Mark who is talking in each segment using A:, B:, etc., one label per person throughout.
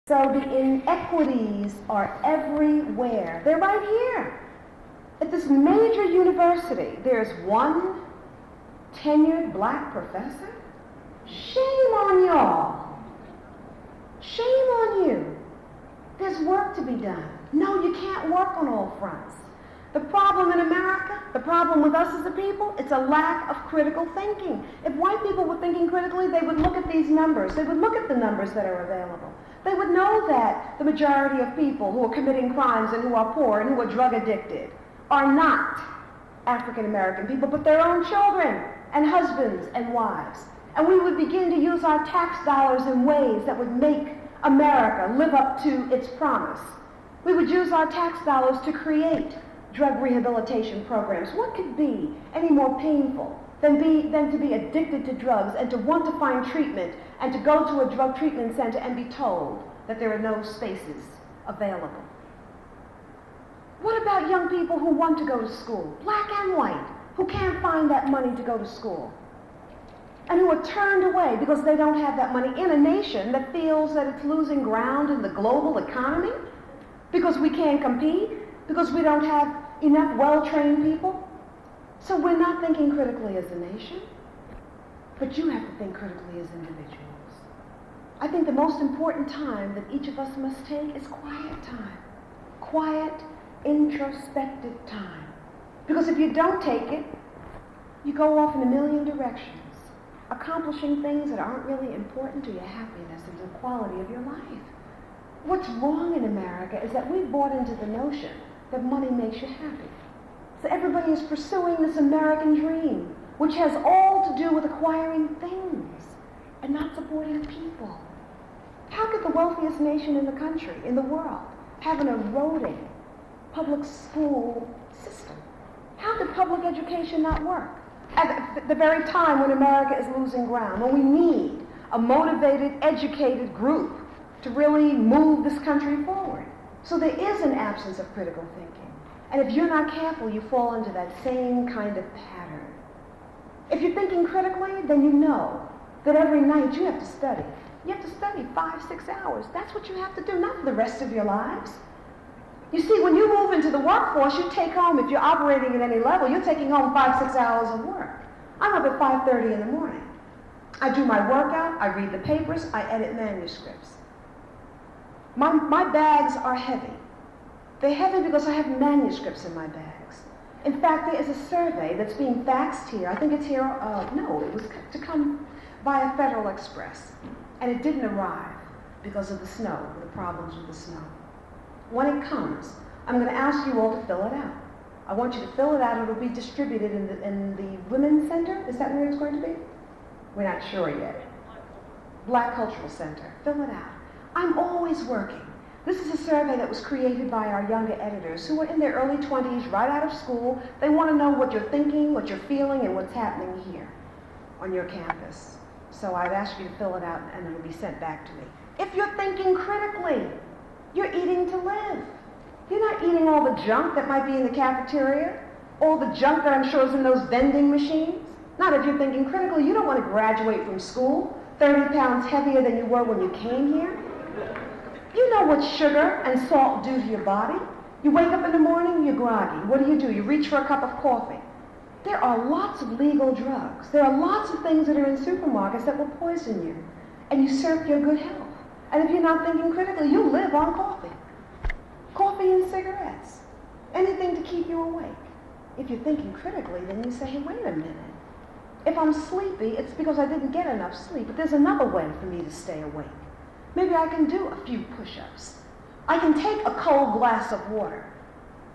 A: So the inequities are everywhere. They're right here. At this major university, there's one tenured black professor. Shame on y'all. Shame on you. There's work to be done. No, you can't work on all fronts. The problem in America, the problem with us as a people, it's a lack of critical thinking. If white people were thinking critically, they would look at these numbers. They would look at the numbers that are available. They would know that the majority of people who are committing crimes and who are poor and who are drug addicted are not African American people, but their own children and husbands and wives. And we would begin to use our tax dollars in ways that would make America live up to its promise. We would use our tax dollars to create drug rehabilitation programs. What could be any more painful than to be addicted to drugs and to want to find treatment and to go to a drug treatment center and be told that there are no spaces available? What about young people who want to go to school, black and white, who can't find that money to go to school, and who are turned away because they don't have that money in a nation that feels that it's losing ground in the global economy because we can't compete, because we don't have enough well-trained people? So we're not thinking critically as a nation, but you have to think critically as individuals. I think the most important time that each of us must take is quiet time. Quiet, introspective time. Because if you don't take it, you go off in a million directions, accomplishing things that aren't really important to your happiness and to the quality of your life. What's wrong in America is that we've bought into the notion that money makes you happy. So everybody is pursuing this American dream, which has all to do with acquiring things and not supporting people. How could the wealthiest nation in the country, in the world, have an eroding public school system? How could public education not work? At the very time when America is losing ground, when we need a motivated, educated group to really move this country forward. So there is an absence of critical thinking. And if you're not careful, you fall into that same kind of pattern. If you're thinking critically, then you know that every night you have to study. You have to study 5-6 hours. That's what you have to do, not for the rest of your lives. You see, when you move into the workforce, you take home, if you're operating at any level, you're taking home 5-6 hours of work. I'm up at 5:30 in the morning. I do my workout, I read the papers, I edit manuscripts. My bags are heavy. They're heavy because I have manuscripts in my bags. In fact, there is a survey that's being faxed here. I think it's here, no, it was to come via Federal Express. And it didn't arrive because of the snow, the problems with the snow. When it comes, I'm going to ask you all to fill it out. I want you to fill it out. It will be distributed in the Women's Center. Is that where it's going to be? We're not sure yet. Black Cultural Center. Fill it out. I'm always working. This is a survey that was created by our younger editors who are in their early 20s, right out of school. They want to know what you're thinking, what you're feeling, and what's happening here on your campus. So I'd ask you to fill it out, and it'll be sent back to me. If you're thinking critically, you're eating to live. You're not eating all the junk that might be in the cafeteria, all the junk that I'm sure is in those vending machines. Not if you're thinking critically. You don't want to graduate from school 30 pounds heavier than you were when you came here. You know what sugar and salt do to your body. You wake up in the morning, you're groggy. What do? You reach for a cup of coffee. There are lots of legal drugs. There are lots of things that are in supermarkets that will poison you and usurp your good health. And if you're not thinking critically, you live on coffee. Coffee and cigarettes. Anything to keep you awake. If you're thinking critically, then you say, hey, wait a minute. If I'm sleepy, it's because I didn't get enough sleep. But there's another way for me to stay awake. Maybe I can do a few push-ups. I can take a cold glass of water.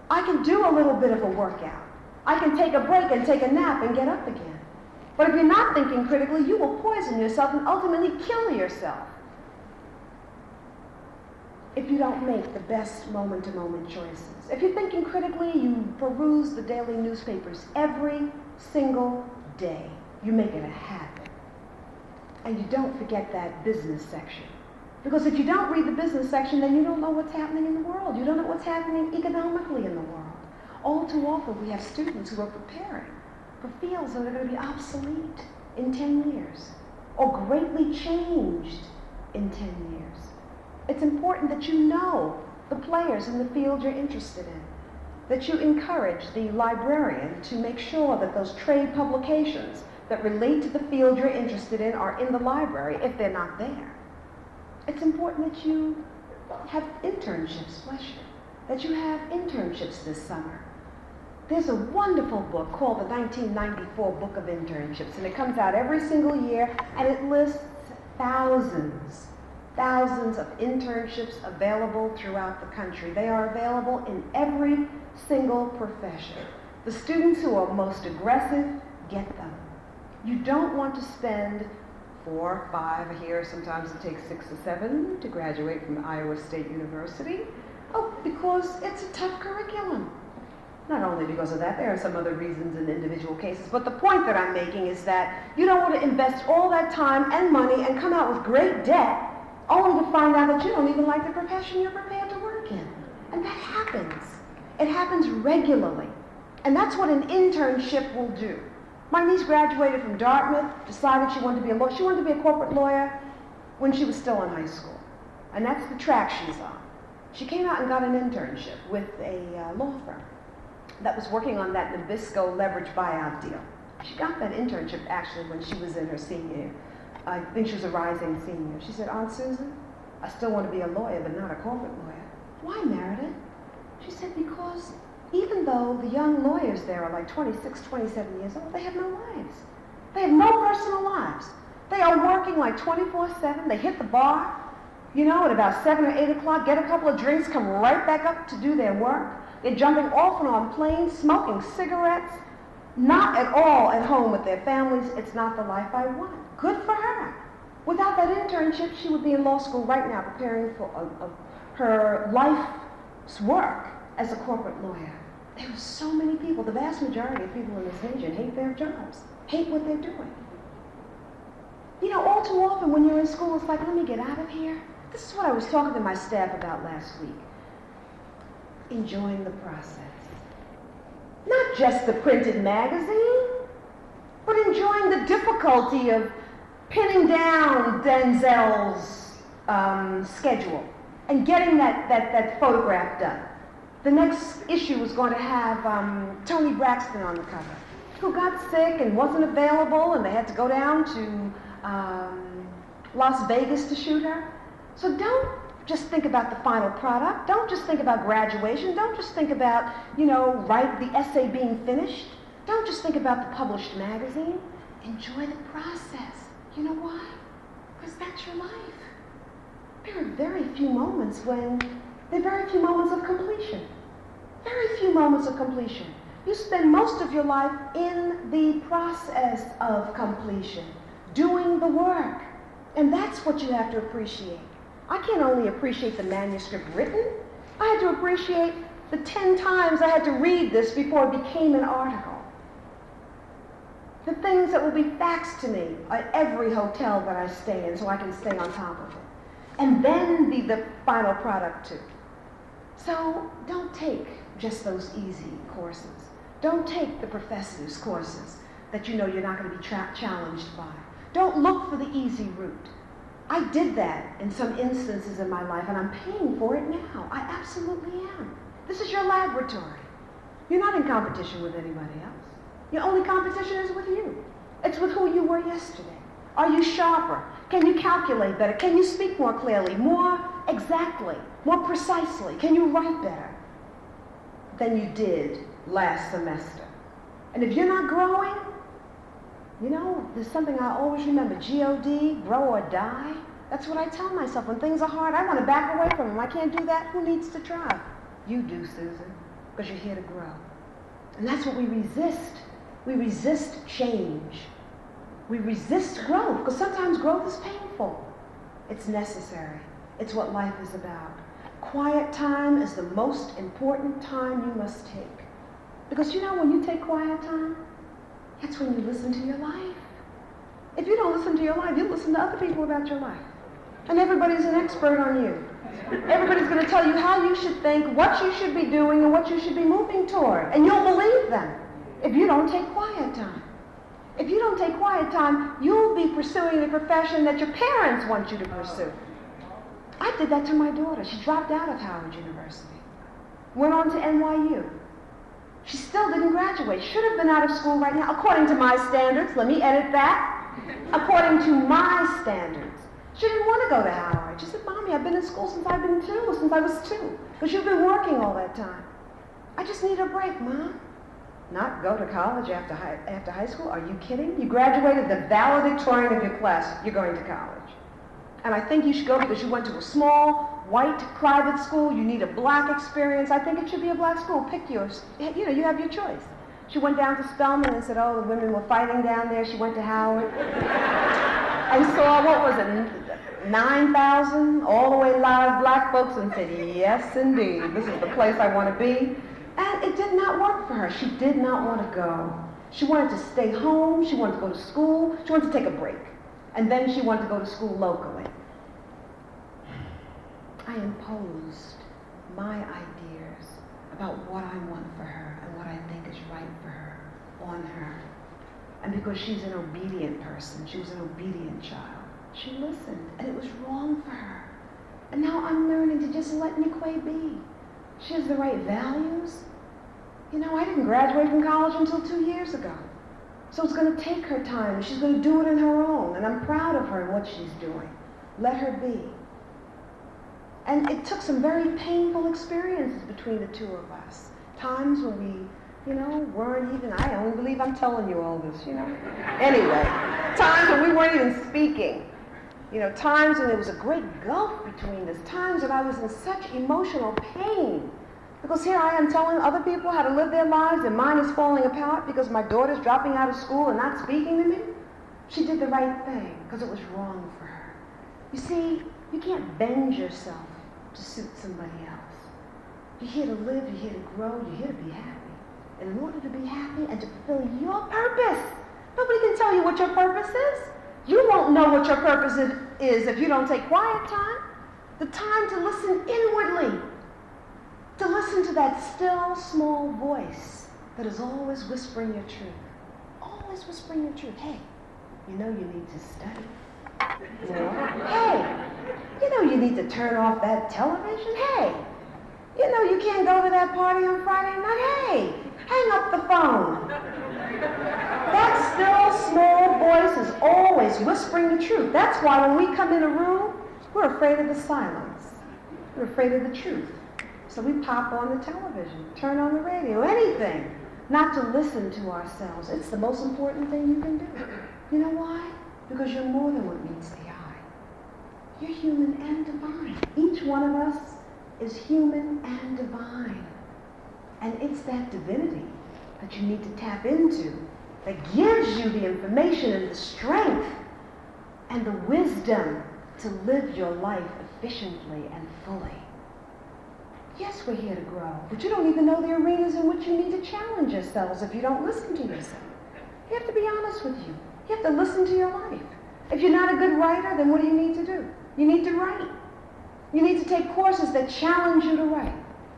A: I can do a little bit of a workout. I can take a break and take a nap and get up again. But if you're not thinking critically, you will poison yourself and ultimately kill yourself if you don't make the best moment-to-moment choices. If you're thinking critically, you peruse the daily newspapers every single day. You make it a habit. And you don't forget that business section. Because if you don't read the business section, then you don't know what's happening in the world. You don't know what's happening economically in the world. All too often, we have students who are preparing for fields that are going to be obsolete in 10 years or greatly changed in 10 years. It's important that you know the players in the field you're interested in, that you encourage the librarian to make sure that those trade publications that relate to the field you're interested in are in the library if they're not there. It's important that you have internships, bless you, that you have internships this summer. There's a wonderful book called the 1994 Book of Internships, and it comes out every single year, and it lists thousands of internships available throughout the country. They are available in every single profession. The students who are most aggressive get them. You don't want to spend 4 or 5 here. Sometimes it takes 6 or 7 to graduate from Iowa State University. Oh, because it's a tough curriculum. Not only because of that, there are some other reasons in individual cases, but the point that I'm making is that you don't want to invest all that time and money and come out with great debt only to find out that you don't even like the profession you're prepared to work in. And that happens. It happens regularly. And that's what an internship will do. My niece graduated from Dartmouth, decided she wanted to be a lawyer. She wanted to be a corporate lawyer when she was still in high school. And that's the track she's on. She came out and got an internship with a law firm that was working on that Nabisco leverage buyout deal. She got that internship actually when she was in her senior year. I think she was a rising senior. She said, Aunt Susan, I still want to be a lawyer, but not a corporate lawyer. Why, Meredith? She said, because even though the young lawyers there are like 26, 27 years old, they have no lives. They have no personal lives. They are working like 24/7. They hit the bar, at about 7 or 8 o'clock, get a couple of drinks, come right back up to do their work. They're jumping off and on planes, smoking cigarettes, not at all at home with their families. It's not the life I want. Good for her. Without that internship, she would be in law school right now preparing for her life's work as a corporate lawyer. There are so many people, the vast majority of people in this nation hate their jobs, hate what they're doing. All too often when you're in school, it's like, let me get out of here. This is what I was talking to my staff about last week. Enjoying the process. Not just the printed magazine, but enjoying the difficulty of pinning down Denzel's schedule and getting that photograph done. The next issue was going to have Toni Braxton on the cover, who got sick and wasn't available, and they had to go down to Las Vegas to shoot her. So don't just think about the final product. Don't just think about graduation. Don't just think about, the essay being finished. Don't just think about the published magazine. Enjoy the process. You know why? Because that's your life. There are very few moments of completion. Very few moments of completion. You spend most of your life in the process of completion, doing the work. And that's what you have to appreciate. I can't only appreciate the manuscript written, I had to appreciate the 10 times I had to read this before it became an article. The things that will be faxed to me at every hotel that I stay in so I can stay on top of it. And then be the final product too. So don't take just those easy courses. Don't take the professor's courses that you're not going to be challenged by. Don't look for the easy route. I did that in some instances in my life, and I'm paying for it now. I absolutely am. This is your laboratory. You're not in competition with anybody else. Your only competition is with you. It's with who you were yesterday. Are you sharper? Can you calculate better? Can you speak more clearly, more exactly, more precisely? Can you write better than you did last semester? And if you're not growing, there's something I always remember, G-O-D, grow or die. That's what I tell myself. When things are hard, I want to back away from them. I can't do that. Who needs to try? You do, Susan, because you're here to grow. And that's what we resist. We resist change. We resist growth, because sometimes growth is painful. It's necessary. It's what life is about. Quiet time is the most important time you must take. Because when you take quiet time, that's when you listen to your life. If you don't listen to your life, you listen to other people about your life. And everybody's an expert on you. Everybody's going to tell you how you should think, what you should be doing, and what you should be moving toward. And you'll believe them if you don't take quiet time. If you don't take quiet time, you'll be pursuing the profession that your parents want you to pursue. I did that to my daughter. She dropped out of Howard University, went on to NYU. She still didn't graduate. Should have been out of school right now, according to my standards. Let me edit that. According to my standards. She didn't want to go to Howard. She said, Mommy, I've been in school since I was 2. Because you've been working all that time. I just need a break, Mom. Not go to college after high school? Are you kidding? You graduated the valedictorian of your class. You're going to college. And I think you should go because you went to a small, white, private school. You need a black experience. I think it should be a black school. Pick yours. You know, you have your choice. She went down to Spelman and said, oh, the women were fighting down there. She went to Howard and saw, what was it, 9,000 all the way live black folks and said, yes, indeed, this is the place I want to be. And it did not work for her. She did not want to go. She wanted to stay home. She wanted to go to school. She wanted to take a break. And then she wanted to go to school locally. I imposed my ideas about what I want for her and what I think is right for her on her. And because she's an obedient person, she was an obedient child, she listened, and it was wrong for her. And now I'm learning to just let Nikwe be. She has the right values. You know, I didn't graduate from college until 2 years ago. So it's going to take her time. She's going to do it on her own. And I'm proud of her and what she's doing. Let her be. And it took some very painful experiences between the two of us. Times when we, you know, weren't even, I only believe I'm telling you all this, you know. Anyway, times when we weren't even speaking. You know, times when there was a great gulf between us. Times when I was in such emotional pain. Because here I am telling other people how to live their lives and mine is falling apart because my daughter's dropping out of school and not speaking to me. She did the right thing because it was wrong for her. You see, you can't bend yourself to suit somebody else. You're here to live, you're here to grow, you're here to be happy. And in order to be happy and to fulfill your purpose, nobody can tell you what your purpose is. You won't know what your purpose is if you don't take quiet time. The time to listen inwardly. To listen to that still, small voice that is always whispering your truth. Always whispering your truth. Hey, you know you need to study. You know? Hey, you know you need to turn off that television. Hey, you know you can't go to that party on Friday night. Hey, hang up the phone. That still, small voice is always whispering the truth. That's why when we come in a room, we're afraid of the silence. We're afraid of the truth. So we pop on the television, turn on the radio, anything, not to listen to ourselves. It's the most important thing you can do. You know why? Because you're more than what meets the eye. You're human and divine. Each one of us is human and divine. And it's that divinity that you need to tap into that gives you the information and the strength and the wisdom to live your life efficiently and fully. Yes, we're here to grow, but you don't even know the arenas in which you need to challenge yourselves if you don't listen to yourself. You have to be honest with you. You have to listen to your life. If you're not a good writer, then what do you need to do? You need to write. You need to take courses that challenge you to write.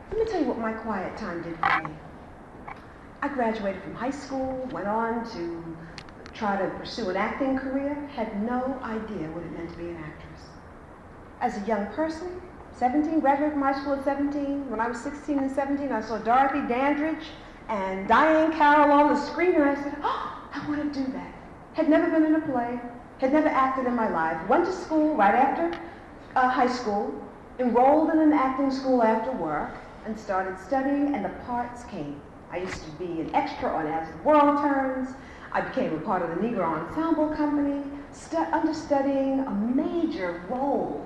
A: Let me tell you what my quiet time did for me. I graduated from high school, went on to try to pursue an acting career, had no idea what it meant to be an actress. As a young person, 17, graduated from high school at 17. When I was 16 and 17, I saw Dorothy Dandridge and Diane Carroll on the screen, and I said, oh, I want to do that. Had never been in a play, had never acted in my life. Went to school right after high school, enrolled in an acting school after work, and started studying, and the parts came. I used to be an extra on As the World Turns. I became a part of the Negro Ensemble Company, understudying a major role.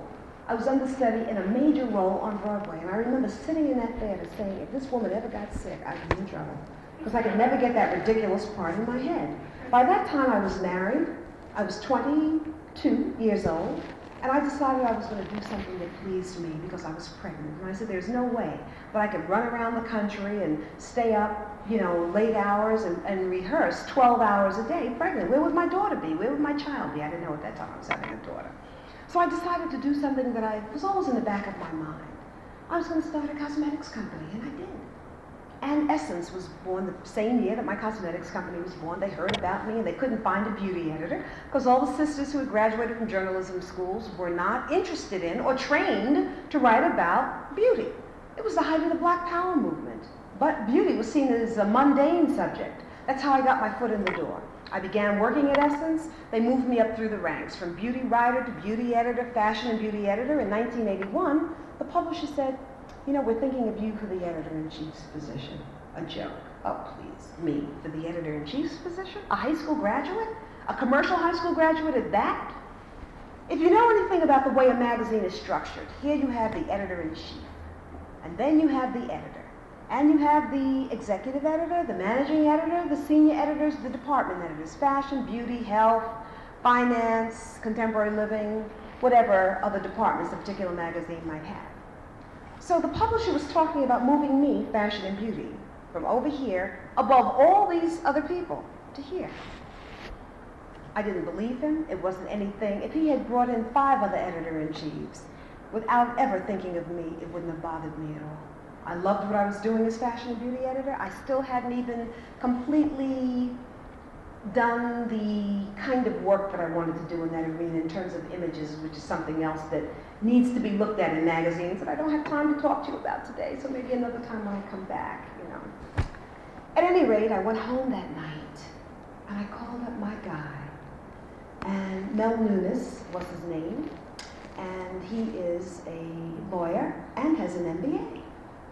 A: I was understudy in a major role on Broadway, and I remember sitting in that theater saying, if this woman ever got sick, I'd be in trouble, because I could never get that ridiculous part in my head. By that time, I was married. I was 22 years old, and I decided I was going to do something that pleased me because I was pregnant. And I said, there's no way, but I could run around the country and stay up, you know, late hours and rehearse 12 hours a day pregnant. Where would my daughter be? Where would my child be? I didn't know at that time I was having a daughter. So I decided to do something that was always in the back of my mind. I was going to start a cosmetics company, and I did. And Essence was born the same year that my cosmetics company was born. They heard about me and they couldn't find a beauty editor because all the sisters who had graduated from journalism schools were not interested in or trained to write about beauty. It was the height of the Black Power movement, but beauty was seen as a mundane subject. That's how I got my foot in the door. I began working at Essence. They moved me up through the ranks, from beauty writer to beauty editor, fashion and beauty editor. In 1981, the publisher said, you know, we're thinking of you for the editor-in-chief's position. A joke. Oh, please. Me for the editor-in-chief's position? A high school graduate? A commercial high school graduate at that? If you know anything about the way a magazine is structured, here you have the editor-in-chief, and then you have the editor. And you have the executive editor, the managing editor, the senior editors, the department editors, fashion, beauty, health, finance, contemporary living, whatever other departments a particular magazine might have. So the publisher was talking about moving me, fashion and beauty, from over here, above all these other people, to here. I didn't believe him. It wasn't anything. If he had brought in 5 other editor-in-chiefs without ever thinking of me, it wouldn't have bothered me at all. I loved what I was doing as fashion and beauty editor. I still hadn't even completely done the kind of work that I wanted to do in that arena in terms of images, which is something else that needs to be looked at in magazines that I don't have time to talk to you about today, so maybe another time when I come back, you know. At any rate, I went home that night, and I called up my guy, and Mel Nunes was his name, and he is a lawyer and has an MBA.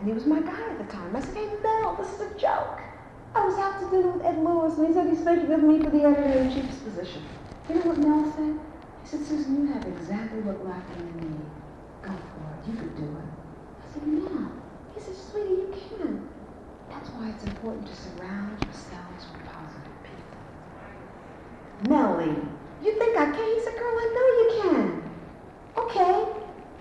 A: And he was my guy at the time. I said, hey, Mel, this is a joke. I was out to dinner with Ed Lewis, and he said he's thinking of me for the editor-in-chief's position. You know what Mel said? He said, Susan, you have exactly what lacking in me. Go for it. You could do it. I said, Mel. He said, sweetie, you can. That's why it's important to surround yourselves with positive people. Melly, you think I can? He said, girl, I know you can. Okay.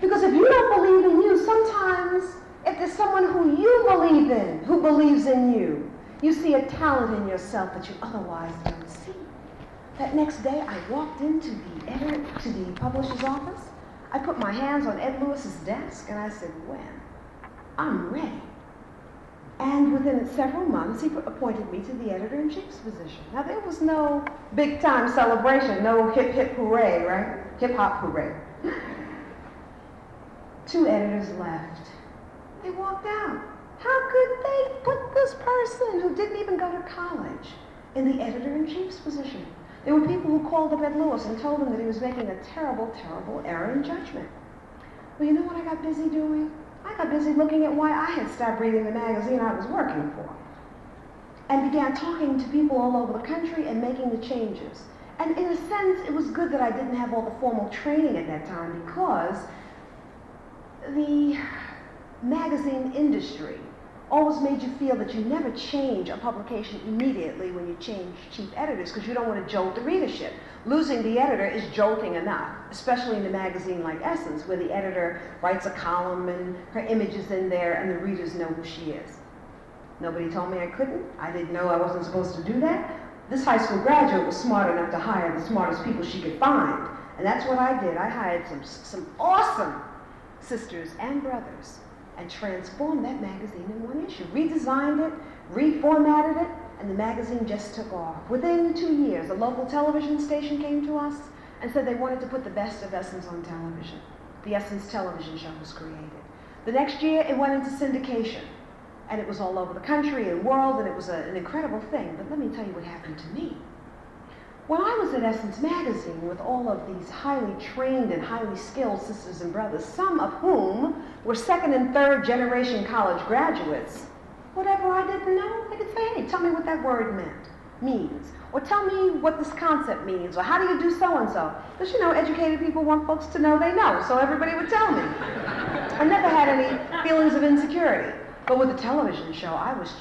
A: Because if you don't believe in you, sometimes if there's someone who you believe in, who believes in you, you see a talent in yourself that you otherwise don't see. That next day, I walked into the publisher's office. I put my hands on Ed Lewis's desk, and I said, when? I'm ready. And within several months, he appointed me to the editor-in-chief's position. Now, there was no big-time celebration, no hip-hip hooray, right? Hip-hop hooray. 2 editors left. They walked out. How could they put this person who didn't even go to college in the editor-in-chief's position? There were people who called up Ed Lewis and told him that he was making a terrible, terrible error in judgment. Well, you know what I got busy doing? I got busy looking at why I had stopped reading the magazine I was working for, and began talking to people all over the country and making the changes. And in a sense, it was good that I didn't have all the formal training at that time, because the magazine industry always made you feel that you never change a publication immediately when you change chief editors, because you don't want to jolt the readership. Losing the editor is jolting enough, especially in a magazine like Essence, where the editor writes a column and her image is in there and the readers know who she is. Nobody told me I couldn't. I didn't know I wasn't supposed to do that. This high school graduate was smart enough to hire the smartest people she could find, and that's what I did. I hired some awesome sisters and brothers and transformed that magazine in one issue, redesigned it, reformatted it, and the magazine just took off. Within 2 years, a local television station came to us and said they wanted to put the best of Essence on television. The Essence television show was created. The next year, it went into syndication, and it was all over the country and world, and it was an incredible thing. But let me tell you what happened to me. When I was at Essence Magazine with all of these highly trained and highly skilled sisters and brothers, some of whom were 2nd and 3rd generation college graduates, whatever I didn't know, they could say, hey, tell me what that word means, or tell me what this concept means, or how do you do so-and-so? Because, you know, educated people want folks to know they know, so everybody would tell me. I never had any feelings of insecurity. But with the television show, I was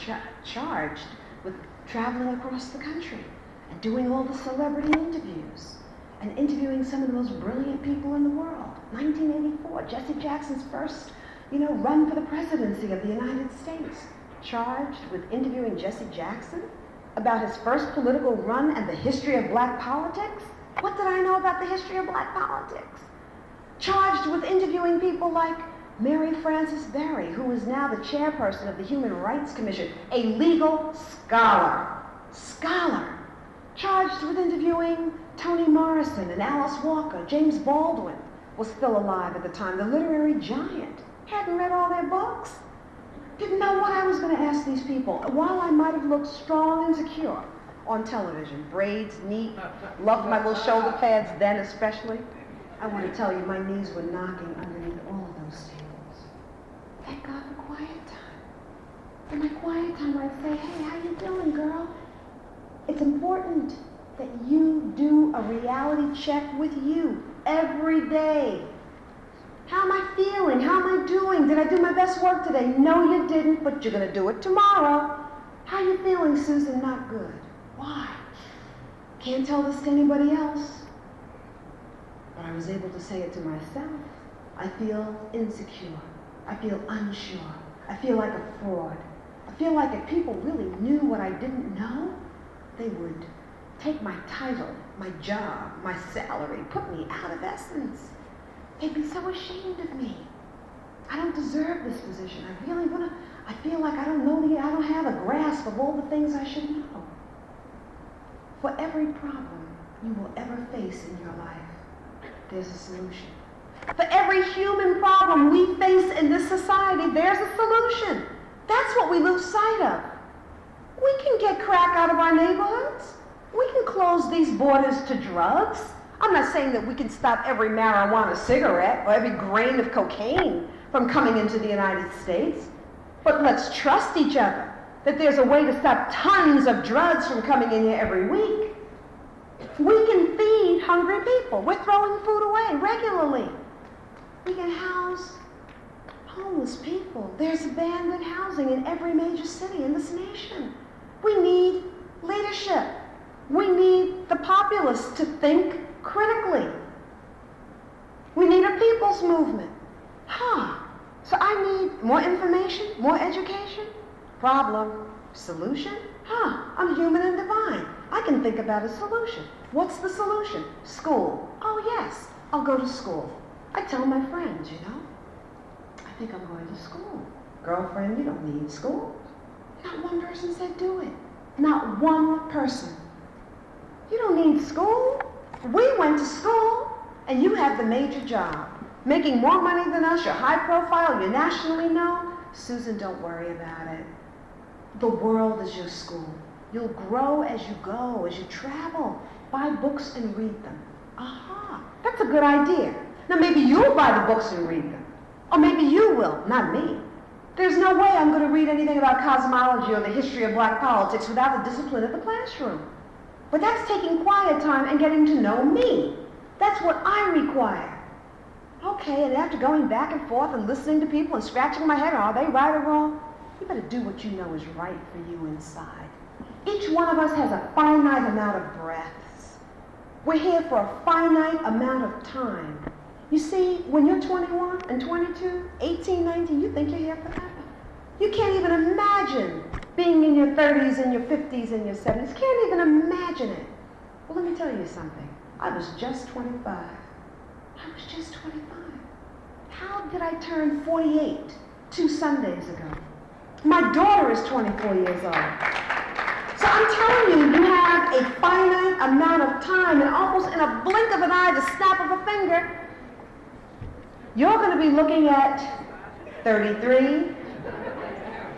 A: charged with traveling across the country and doing all the celebrity interviews and interviewing some of the most brilliant people in the world. 1984, Jesse Jackson's first, run for the presidency of the United States. Charged with interviewing Jesse Jackson about his first political run and the history of black politics? What did I know about the history of black politics? Charged with interviewing people like Mary Frances Berry, who is now the chairperson of the Human Rights Commission, a legal scholar, charged with interviewing Toni Morrison and Alice Walker. James Baldwin was still alive at the time, the literary giant. Hadn't read all their books. Didn't know what I was going to ask these people. While I might have looked strong and secure on television, braids, neat, loved my little shoulder pads then especially, I want to tell you my knees were knocking underneath all of those tables. Thank God for quiet time. In my quiet time I'd say, hey, how you doing, girl? It's important that you do a reality check with you every day. How am I feeling? How am I doing? Did I do my best work today? No, you didn't, but you're going to do it tomorrow. How are you feeling, Susan? Not good. Why? Can't tell this to anybody else. But I was able to say it to myself. I feel insecure. I feel unsure. I feel like a fraud. I feel like if people really knew what I didn't know, they would take my title, my job, my salary, put me out of essence. They'd be so ashamed of me. I don't deserve this position. I feel like I don't have a grasp of all the things I should know. For every problem you will ever face in your life, there's a solution. For every human problem we face in this society, there's a solution. That's what we lose sight of. We can get crack out of our neighborhoods. We can close these borders to drugs. I'm not saying that we can stop every marijuana cigarette or every grain of cocaine from coming into the United States. But let's trust each other that there's a way to stop tons of drugs from coming in here every week. We can feed hungry people. We're throwing food away regularly. We can house homeless people. There's abandoned housing in every major city in this nation. We need leadership. We need the populace to think critically. We need a people's movement. So I need more information, more education? Problem. Solution? I'm human and divine. I can think about a solution. What's the solution? School. Oh yes, I'll go to school. I tell my friends, I think I'm going to school. Girlfriend, you don't need school. Not one person said do it. Not one person. You don't need school. We went to school, and you have the major job. Making more money than us, you're high profile, you're nationally known. Susan, don't worry about it. The world is your school. You'll grow as you go, as you travel. Buy books and read them. That's a good idea. Now maybe you'll buy the books and read them. Or maybe you will, not me. There's no way I'm going to read anything about cosmology or the history of black politics without the discipline of the classroom. But that's taking quiet time and getting to know me. That's what I require. Okay, and after going back and forth and listening to people and scratching my head, are they right or wrong? You better do what you know is right for you inside. Each one of us has a finite amount of breaths. We're here for a finite amount of time. You see, when you're 21 and 22, 18, 19, you think you're here forever. You can't even imagine being in your 30s and your 50s and your 70s. Can't even imagine it. Well, let me tell you something. I was just 25. I was just 25. How did I turn 48 2 Sundays ago? My daughter is 24 years old. So I'm telling you, you have a finite amount of time, and almost in a blink of an eye, the snap of a finger, you're going to be looking at 33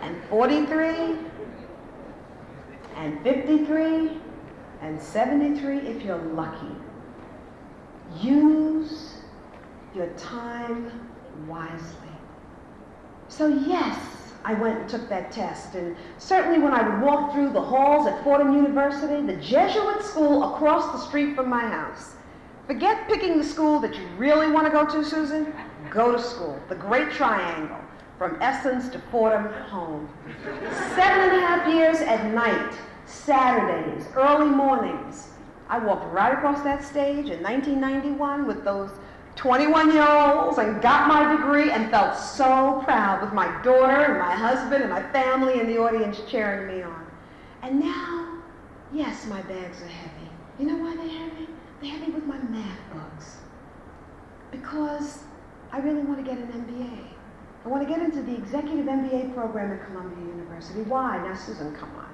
A: and 43 and 53 and 73 if you're lucky. Use your time wisely. So yes, I went and took that test, and certainly when I would walk through the halls at Fordham University, the Jesuit school across the street from my house. Forget picking the school that you really want to go to, Susan. Go to school. The Great Triangle, from Essence to Fordham, home. 7.5 years at night, Saturdays, early mornings. I walked right across that stage in 1991 with those 21-year-olds and got my degree and felt so proud with my daughter and my husband and my family in the audience cheering me on. And now, yes, my bags are heavy. You know why they're heavy? They're heavy with my math books. Because I really want to get an MBA. I want to get into the executive MBA program at Columbia University. Why? Now, Susan, come on.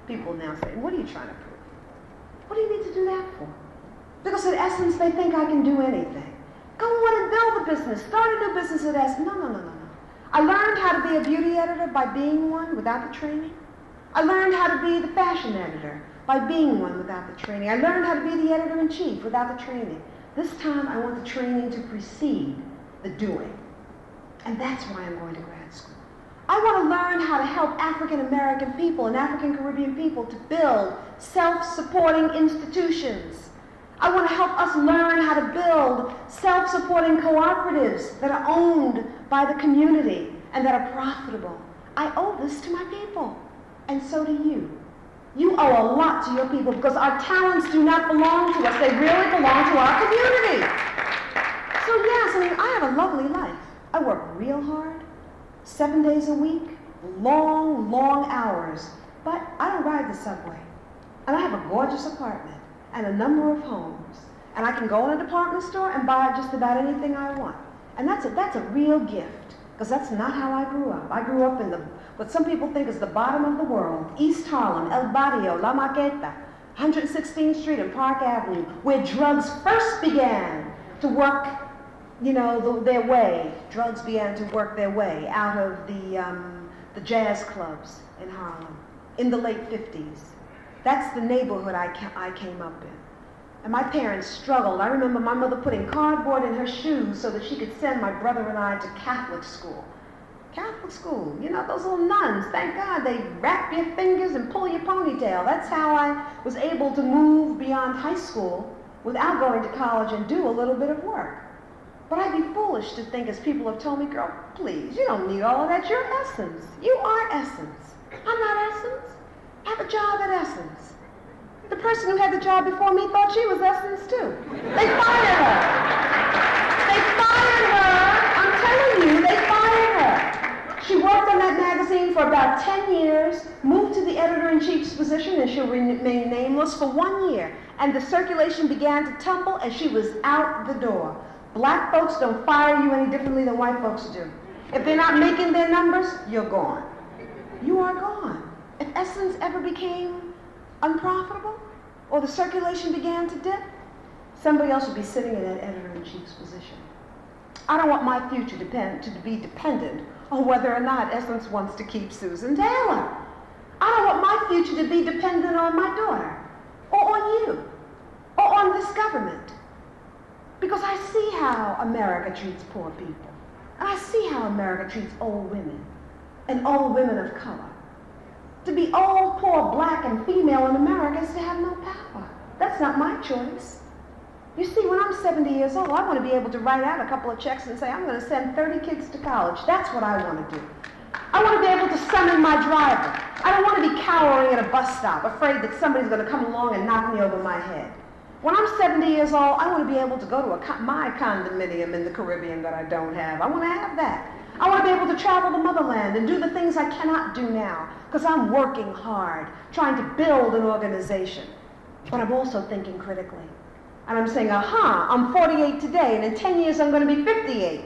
A: People now say, what are you trying to prove? What do you need to do that for? Because in essence, they think I can do anything. Go on and build a business. Start a new business at Essence. No. I learned how to be a beauty editor by being one without the training. I learned how to be the fashion editor by being one without the training. I learned how to be the editor-in-chief without the training. This time, I want the training to precede the doing. And that's why I'm going to grad school. I want to learn how to help African American people and African Caribbean people to build self-supporting institutions. I want to help us learn how to build self-supporting cooperatives that are owned by the community and that are profitable. I owe this to my people, and so do you. You owe a lot to your people because our talents do not belong to us. They really belong to our community. So yes, I have a lovely life. I work real hard, 7 days a week, long, long hours, but I don't ride the subway. And I have a gorgeous apartment and a number of homes. And I can go in a department store and buy just about anything I want. And that's a real gift, because that's not how I grew up. I grew up in what some people think is the bottom of the world, East Harlem, El Barrio, La Maqueta, 116th Street and Park Avenue, where drugs first began to work, their way. Drugs began to work their way out of the jazz clubs in Harlem in the late 50s. That's the neighborhood I came up in. And my parents struggled. I remember my mother putting cardboard in her shoes so that she could send my brother and I to Catholic school. Catholic school, those little nuns, thank God, they wrap your fingers and pull your ponytail. That's how I was able to move beyond high school without going to college and do a little bit of work. But I'd be foolish to think, as people have told me, girl, please, you don't need all of that. You're Essence. You are Essence. I'm not Essence. I have a job at Essence. The person who had the job before me thought she was Essence too. They fired her. They fired her. I'm telling you, they fired her. She worked on that magazine for about 10 years, moved to the editor-in-chief's position, and she'll remain nameless for 1 year. And the circulation began to tumble, and she was out the door. Black folks don't fire you any differently than white folks do. If they're not making their numbers, you're gone. You are gone. If Essence ever became unprofitable, or the circulation began to dip, somebody else would be sitting in that editor-in-chief's position. I don't want my future to be dependent on whether or not Essence wants to keep Susan Taylor. I don't want my future to be dependent on my daughter, or on you, or on this government. Because I see how America treats poor people. And I see how America treats old women, and old women of color. To be old, poor, black, and female in America is to have no power. That's not my choice. You see, when I'm 70 years old, I want to be able to write out a couple of checks and say, I'm going to send 30 kids to college. That's what I want to do. I want to be able to summon my driver. I don't want to be cowering at a bus stop, afraid that somebody's going to come along and knock me over my head. When I'm 70 years old, I want to be able to go to my condominium in the Caribbean that I don't have. I want to have that. I want to be able to travel the motherland and do the things I cannot do now because I'm working hard, trying to build an organization. But I'm also thinking critically. And I'm saying, I'm 48 today, and in 10 years I'm going to be 58.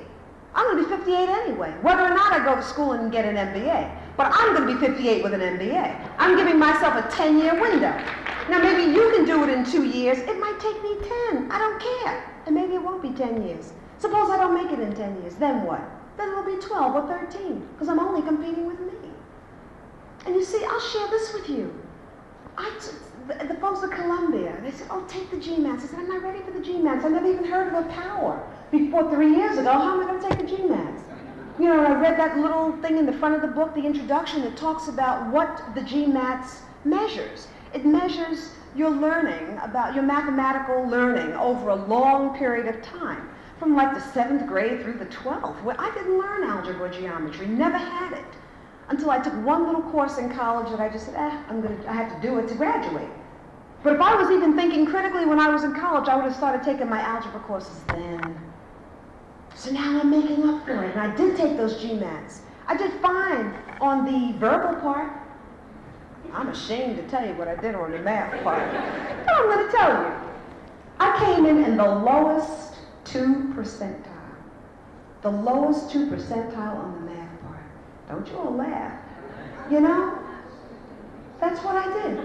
A: I'm going to be 58 anyway, whether or not I go to school and get an MBA. But I'm going to be 58 with an MBA. I'm giving myself a 10-year window. Now, maybe you can do it in 2 years. It might take me 10. I don't care. And maybe it won't be 10 years. Suppose I don't make it in 10 years. Then what? Then it'll be 12 or 13, because I'm only competing with me. And you see, I'll share this with you. The folks at Columbia, they said, take the GMATs. I said, I'm not ready for the GMATs. I never even heard of a power before 3 years ago. How am I going to take the GMATs? I read that little thing in the front of the book, the introduction, that talks about what the GMATs measures. It measures your learning, about your mathematical learning over a long period of time, from like the 7th grade through the 12th, where I didn't learn algebra or geometry, never had it, until I took one little course in college that I just said, I have to do it to graduate. But if I was even thinking critically when I was in college, I would have started taking my algebra courses then. So now I'm making up for it, and I did take those GMATs. I did fine on the verbal part. I'm ashamed to tell you what I did on the math part. But I'm going to tell you. I came in the lowest 2 percentile. The lowest 2 percentile on the math part. Don't you all laugh. You know? That's what I did.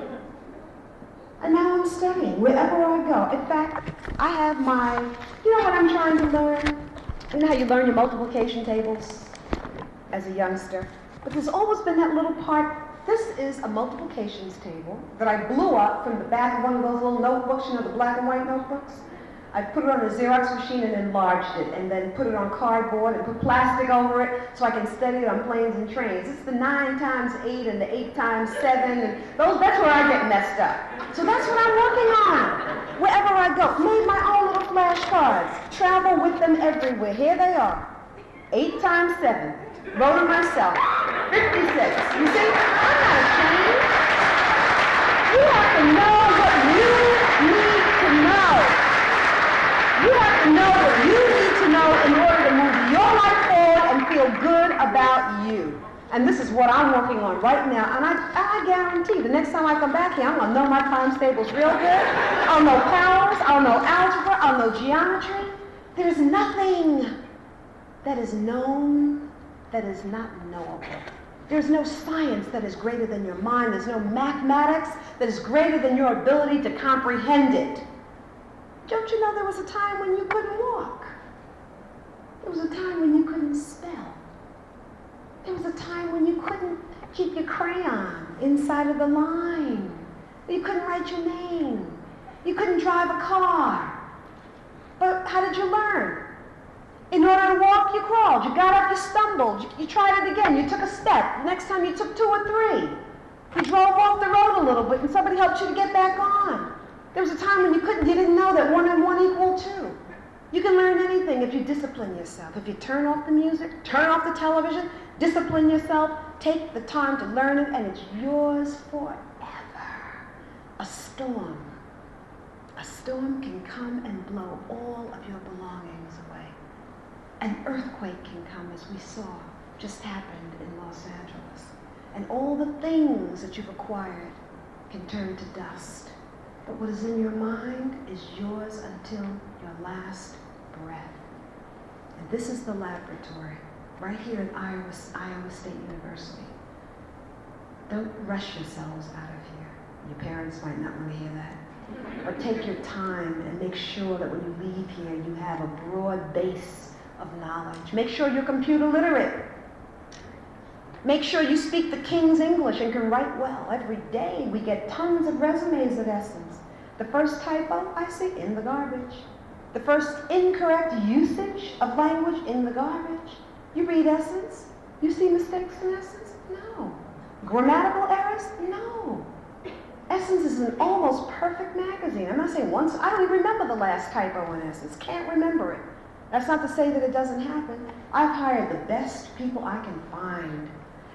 A: And now I'm studying wherever I go. In fact, I have my, you know what I'm trying to learn? You know how you learn your multiplication tables as a youngster? But there's always been that little part. This is a multiplications table that I blew up from the back of one of those little notebooks, you know, the black and white notebooks. I put it on a Xerox machine and enlarged it, and then put it on cardboard and put plastic over it so I can study it on planes and trains. It's the 9 times 8 and the 8 times 7, and that's where I get messed up. So that's what I'm working on. Wherever I go, made my own little flashcards, travel with them everywhere. Here they are. 8 times 7. Wrote them myself. 56. You see, I'm not ashamed. You have to know what you need to know. You have to know what you need to know in order to move your life forward and feel good about you. And this is what I'm working on right now. And I guarantee the next time I come back here, I'm going to know my times tables real good. I'll know powers. I'll know algebra. I'll know geometry. There's nothing that is known that is not knowable. There's no science that is greater than your mind. There's no mathematics that is greater than your ability to comprehend it. Don't you know there was a time when you couldn't walk? There was a time when you couldn't spell. There was a time when you couldn't keep your crayon inside of the line. You couldn't write your name. You couldn't drive a car. But how did you learn? In order to walk, you crawled. You got up, you stumbled. You tried it again. You took a step. The next time you took 2 or 3. You drove off the road a little bit and somebody helped you to get back on. There was a time when you didn't know that 1 and 1 equal 2. You can learn anything if you discipline yourself. If you turn off the music, turn off the television, discipline yourself, take the time to learn it, and it's yours forever. A storm can come and blow all of your belongings away. An earthquake can come, as we saw just happened in Los Angeles. And all the things that you've acquired can turn to dust. But what is in your mind is yours until your last breath. And this is the laboratory right here at Iowa State University. Don't rush yourselves out of here. Your parents might not want to hear that. But take your time and make sure that when you leave here, you have a broad base of knowledge. Make sure you're computer literate. Make sure you speak the King's English and can write well. Every day we get tons of resumes at Essence. The first typo, I see in the garbage. The first incorrect usage of language, in the garbage. You read Essence, you see mistakes in Essence? No. Grammatical errors? No. Essence is an almost perfect magazine. I'm not saying once, I don't even remember the last typo in Essence. Can't remember it. That's not to say that it doesn't happen. I've hired the best people I can find.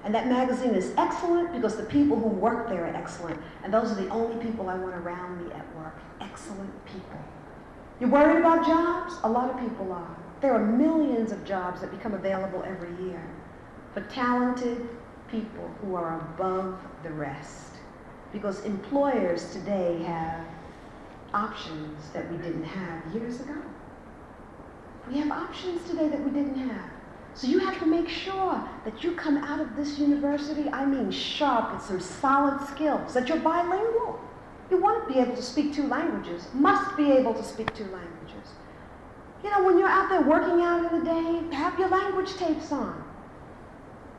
A: And that magazine is excellent because the people who work there are excellent. And those are the only people I want around me at work. Excellent people. You're worried about jobs? A lot of people are. There are millions of jobs that become available every year for talented people who are above the rest. Because employers today have options that we didn't have years ago. We have options today that we didn't have. So you have to make sure that you come out of this university, I mean sharp, with some solid skills, that you're bilingual. You want to be able to speak 2 languages, must be able to speak 2 languages. You know, when you're out there working out in the day, have your language tapes on.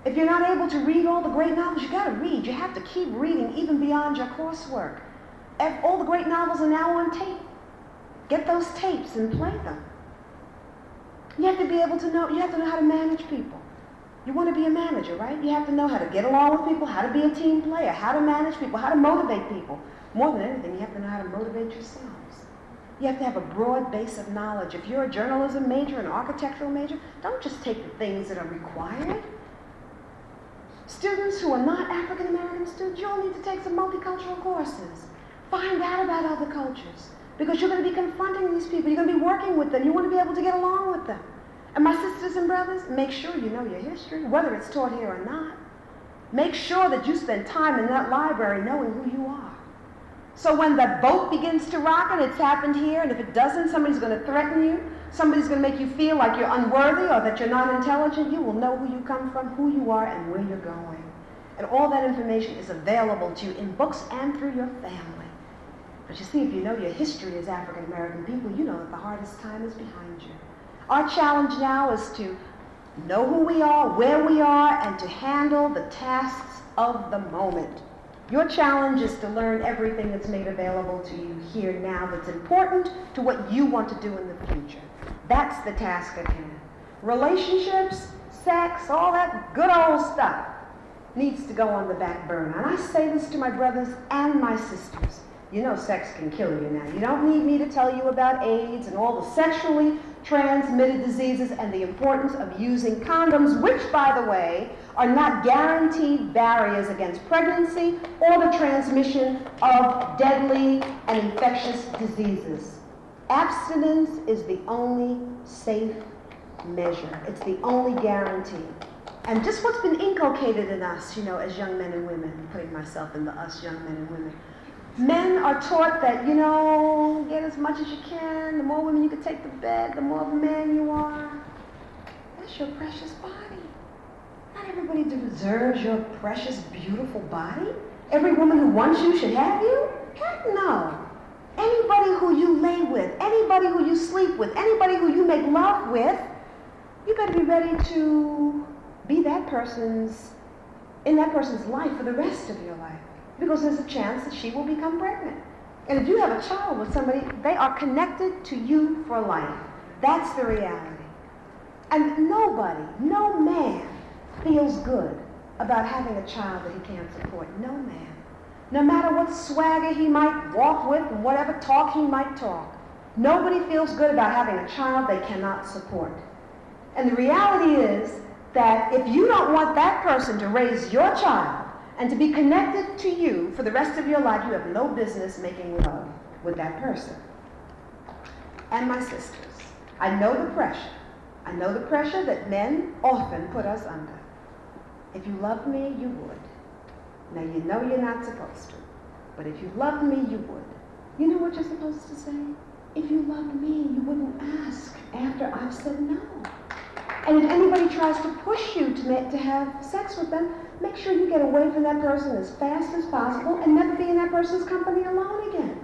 A: If you're not able to read all the great novels, you got to read. You have to keep reading even beyond your coursework. All the great novels are now on tape. Get those tapes and play them. You have to be able to know, you have to know how to manage people. You want to be a manager, right? You have to know how to get along with people, how to be a team player, how to manage people, how to motivate people. More than anything, you have to know how to motivate yourselves. You have to have a broad base of knowledge. If you're a journalism major, an architectural major, don't just take the things that are required. Students who are not African American students, you'll need to take some multicultural courses. Find out about other cultures. Because you're going to be confronting these people. You're going to be working with them. You want to be able to get along with them. And my sisters and brothers, make sure you know your history, whether it's taught here or not. Make sure that you spend time in that library knowing who you are. So when the boat begins to rock, and it's happened here, and if it doesn't, somebody's going to threaten you somebody's going to make you feel like you're unworthy or that you're not intelligent, you will know who you come from, who you are, and where you're going. And all that information is available to you in books and through your family. But you see, if you know your history as African American people, you know that the hardest time is behind you. Our challenge now is to know who we are, where we are, and to handle the tasks of the moment. Your challenge is to learn everything that's made available to you here now that's important to what you want to do in the future. That's the task at hand. Relationships, sex, all that good old stuff needs to go on the back burner. And I say this to my brothers and my sisters. You know sex can kill you now. You don't need me to tell you about AIDS and all the sexually transmitted diseases and the importance of using condoms, which, by the way, are not guaranteed barriers against pregnancy or the transmission of deadly and infectious diseases. Abstinence is the only safe measure. It's the only guarantee. And just what's been inculcated in us, you know, as young men and women, I'm putting myself in the us young men and women. Men are taught that, you know, get as much as you can. The more women you can take to bed, the more of a man you are. That's your precious body. Not everybody deserves your precious, beautiful body. Every woman who wants you should have you? Heck no. Anybody who you lay with, anybody who you sleep with, anybody who you make love with, you better be ready to be in that person's life for the rest of your life. Because there's a chance that she will become pregnant. And if you have a child with somebody, they are connected to you for life. That's the reality. And nobody, no man, feels good about having a child that he can't support. No man. No matter what swagger he might walk with and whatever talk he might talk, nobody feels good about having a child they cannot support. And the reality is that if you don't want that person to raise your child and to be connected to you for the rest of your life, you have no business making love with that person. And my sisters, I know the pressure. I know the pressure that men often put us under. If you loved me, you would. Now, you know you're not supposed to. But if you loved me, you would. You know what you're supposed to say? If you loved me, you wouldn't ask after I've said no. And if anybody tries to push you to have sex with them, make sure you get away from that person as fast as possible and never be in that person's company alone again.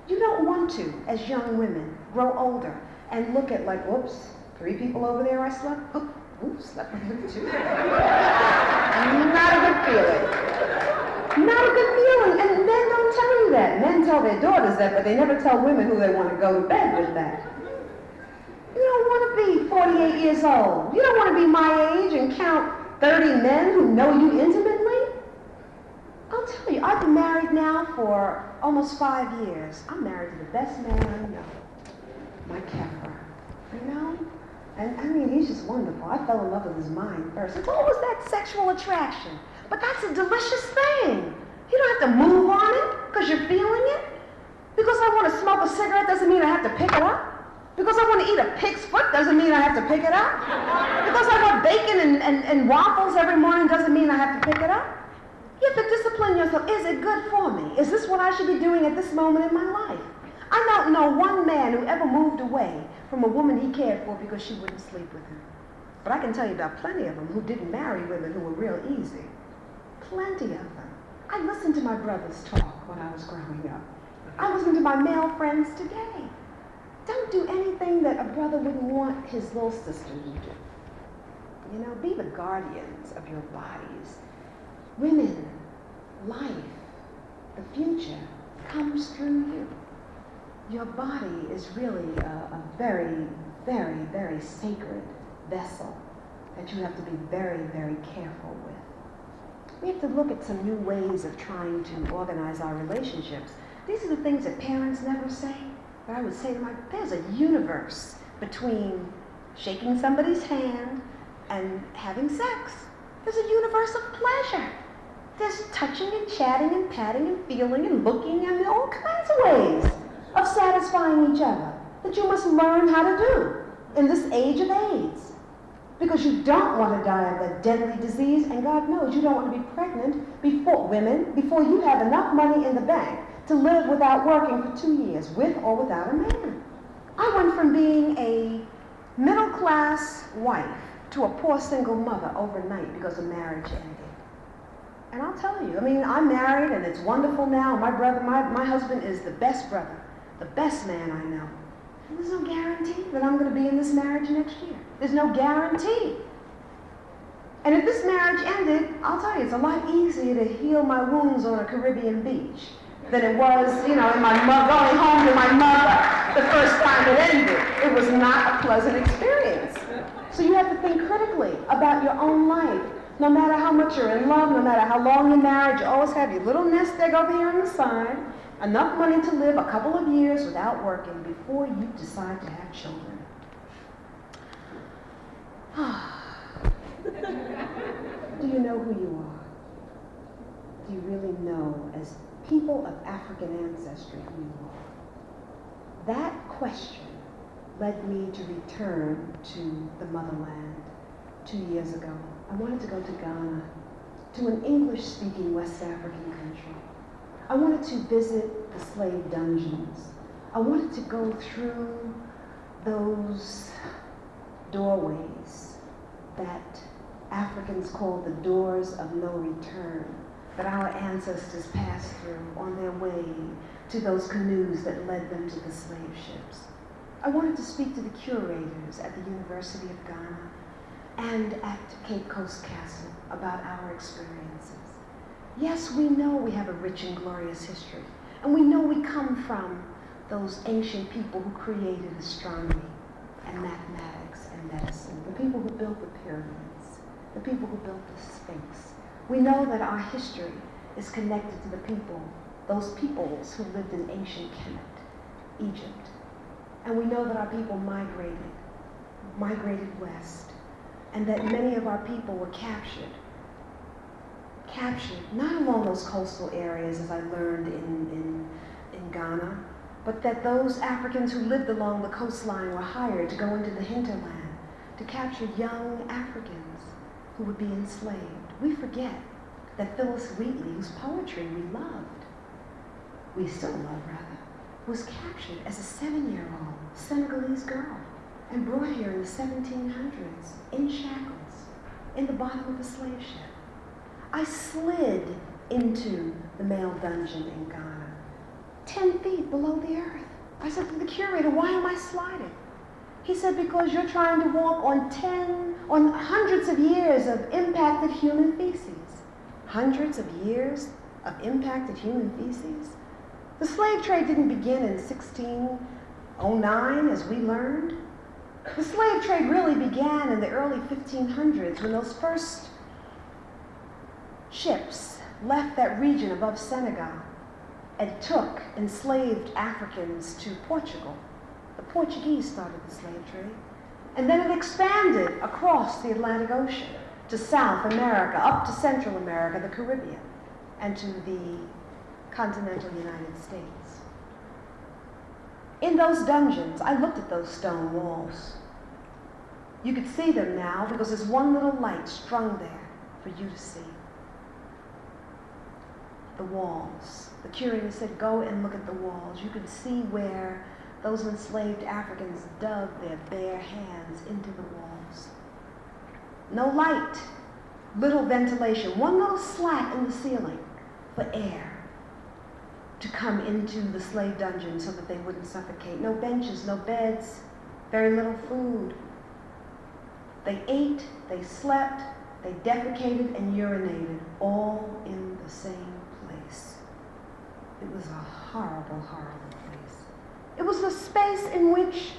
A: You don't want to, as young women, grow older and look at like, whoops, 3 people over there I slept. Oops, slept with them too. Not a good feeling. Not a good feeling. And men don't tell you that. Men tell their daughters that, but they never tell women who they want to go to bed with that. You don't want to be 48 years old. You don't want to be my age and count 30 men who know you intimately. I'll tell you, I've been married now for almost 5 years. I'm married to the best man I know, my Kefra. You know? And I mean, he's just wonderful. I fell in love with his mind first. It's always that sexual attraction. But that's a delicious thing. You don't have to move on it because you're feeling it. Because I want to smoke a cigarette doesn't mean I have to pick it up. Because I want to eat a pig's foot doesn't mean I have to pick it up. Because I want bacon and waffles every morning doesn't mean I have to pick it up. You have to discipline yourself. Is it good for me? Is this what I should be doing at this moment in my life? I don't know one man who ever moved away from a woman he cared for because she wouldn't sleep with him. But I can tell you about plenty of them who didn't marry women who were real easy. Plenty of them. I listened to my brothers talk when I was growing up. I listen to my male friends today. Don't do anything that a brother wouldn't want his little sister to do. You know, be the guardians of your bodies. Women, life, the future comes through you. Your body is really a very, very, very sacred vessel that you have to be very, very careful with. We have to look at some new ways of trying to organize our relationships. These are the things that parents never say. But I would say to there's a universe between shaking somebody's hand and having sex. There's a universe of pleasure. There's touching and chatting and patting and feeling and looking and all kinds of ways of satisfying each other that you must learn how to do in this age of AIDS. Because you don't want to die of a deadly disease, and God knows you don't want to be pregnant before you have enough money in the bank to live without working for 2 years, with or without a man. I went from being a middle-class wife to a poor single mother overnight because a marriage ended. And I'll tell you, I mean, I'm married and it's wonderful now. My husband is the best brother, the best man I know. And there's no guarantee that I'm going to be in this marriage next year. There's no guarantee. And if this marriage ended, I'll tell you, it's a lot easier to heal my wounds on a Caribbean beach than it was, in my going home to my mother the first time it ended. It was not a pleasant experience. So you have to think critically about your own life. No matter how much you're in love, no matter how long you're married, you always have your little nest egg over here on the side, enough money to live a couple of years without working before you decide to have children. Do you know who you are? Do you really know, as people of African ancestry, who you are? That question led me to return to the motherland 2 years ago. I wanted to go to Ghana, to an English-speaking West African country. I wanted to visit the slave dungeons. I wanted to go through those doorways that Africans call the doors of no return, that our ancestors passed through on their way to those canoes that led them to the slave ships. I wanted to speak to the curators at the University of Ghana and at Cape Coast Castle about our experiences. Yes, we know we have a rich and glorious history, and we know we come from those ancient people who created astronomy and mathematics and medicine, the people who built the pyramids, the people who built the Sphinx. We know that our history is connected to the people, those peoples who lived in ancient Kemet, Egypt. And we know that our people migrated west, and that many of our people were captured not along those coastal areas, as I learned in Ghana, but that those Africans who lived along the coastline were hired to go into the hinterland to capture young Africans who would be enslaved. We forget that Phyllis Wheatley, whose poetry we still love, was captured as a 7-year-old Senegalese girl and brought here in the 1700s in shackles in the bottom of a slave ship. I slid into the male dungeon in Ghana, 10 feet below the earth. I said to the curator, why am I sliding? He said, because you're trying to walk on hundreds of years of impacted human feces. Hundreds of years of impacted human feces? The slave trade didn't begin in 1609, as we learned. The slave trade really began in the early 1500s when those first ships left that region above Senegal and took enslaved Africans to Portugal. The Portuguese started the slave trade. And then it expanded across the Atlantic Ocean to South America, up to Central America, the Caribbean, and to the continental United States. In those dungeons, I looked at those stone walls. You could see them now because there's one little light strung there for you to see. The walls. The curator said, go and look at the walls. You could see where those enslaved Africans dug their bare hands into the walls. No light, little ventilation, one little slat in the ceiling for air to come into the slave dungeon so that they wouldn't suffocate. No benches, no beds, very little food. They ate, they slept, they defecated and urinated, all in the same place. It was a horrible, horrible place. It was a space in which,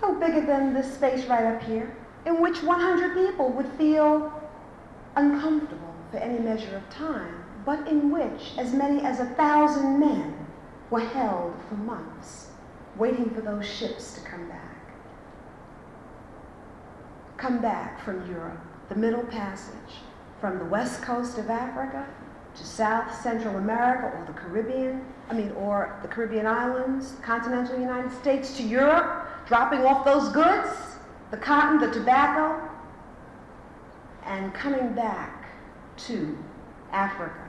A: no bigger than this space right up here, in which 100 people would feel uncomfortable for any measure of time, but in which as many as 1,000 men were held for months, waiting for those ships to come back. Come back from Europe, the Middle Passage, from the west coast of Africa to South Central America or the Caribbean, or the Caribbean islands, continental United States to Europe, dropping off those goods, the cotton, the tobacco, and coming back to Africa